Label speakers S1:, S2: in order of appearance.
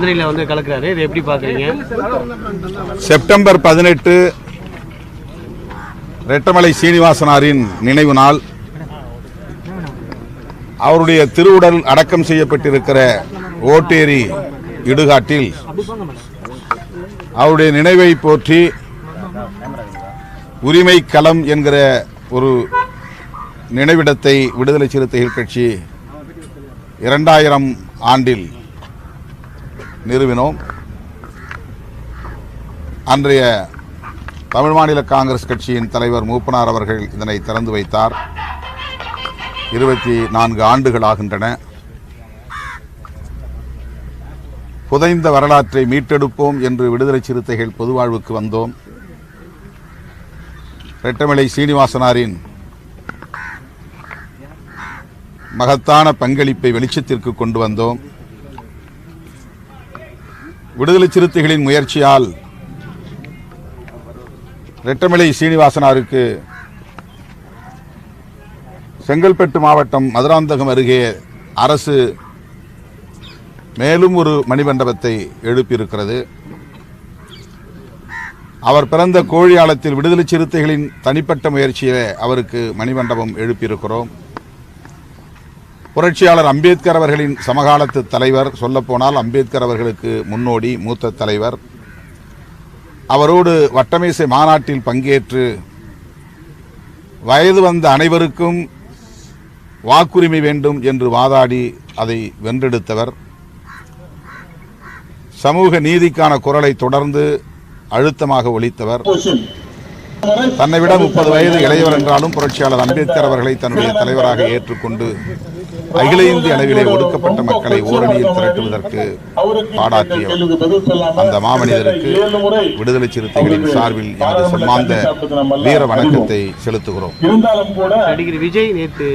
S1: சிந்தனையில வந்து கலக்குறாரு. இதை எப்படி பாக்குறீங்க?
S2: செப்டம்பர் 18 ரெட்டமலை சீனிவாசனாரின் நினைவு நாள். அவருடைய திருவுடல் அடக்கம் செய்யப்பட்டிருக்கிற ஓட்டேரி இடுகாட்டில் அவருடைய நினைவை போற்றி உரிமை களம் என்கிற ஒரு நினைவிடத்தை விடுதலை சிறுத்தைகள் கட்சி 2000 ஆண்டில் நிறுவினோம். அன்றைய தமிழ் மாநில காங்கிரஸ் கட்சியின் தலைவர் மூப்பனார் அவர்கள் இதனை திறந்து வைத்தார். 24 ஆண்டுகள் ஆகின்றன. புதைந்த வரலாற்றை மீட்டெடுப்போம் என்று விடுதலை சிறுத்தைகள் பொதுவாழ்வுக்கு வந்தோம். ரெட்டமலை சீனிவாசனாரின் மகத்தான பங்களிப்பை வெளிச்சத்திற்கு கொண்டு வந்தோம். விடுதலை சிறுத்தைகளின் முயற்சியால் ரெட்டமலை சீனிவாசனாருக்கு செங்கல்பட்டு மாவட்டம் மதுராந்தகம் அருகே அரசு மேலும் ஒரு மணிமண்டபத்தை எழுப்பியிருக்கிறது. அவர் பிறந்த கோழியாளத்தில் விடுதலை சிறுத்தைகளின் தனிப்பட்ட முயற்சியிலே அவருக்கு மணிமண்டபம் எழுப்பியிருக்கிறோம். புரட்சியாளர் அம்பேத்கர் அவர்களின் சமகாலத்து தலைவர், சொல்லப்போனால் அம்பேத்கர் அவர்களுக்கு முன்னோடி மூத்த தலைவர். அவரோடு வட்டமேசை மாநாட்டில் பங்கேற்று வயது வந்த அனைவருக்கும் வாக்குரிமை வேண்டும் என்று வாதாடி அதை வென்றெடுத்தவர். சமூக நீதிக்கான குரலை தொடர்ந்து அழுத்தமாக ஒலித்தவர். தன்னை விட 30 வயது இளையவர் என்றாலும் புரட்சியாளர் அம்பேத்கர் அவர்களை தன்னுடைய தலைவராக ஏற்றுக்கொண்டு அகில இந்திய அளவிலே ஒடுக்கப்பட்ட மக்களை ஓரணியில் திரட்டுவதற்கு பாடாற்றியவர். அந்த மாமனிதருக்கு விடுதலை சிறுத்தைகளின் சார்பில் எனது சன்மார்ந்த வீர வணக்கத்தை செலுத்துகிறோம்.
S1: நடிகர் விஜய் நேற்று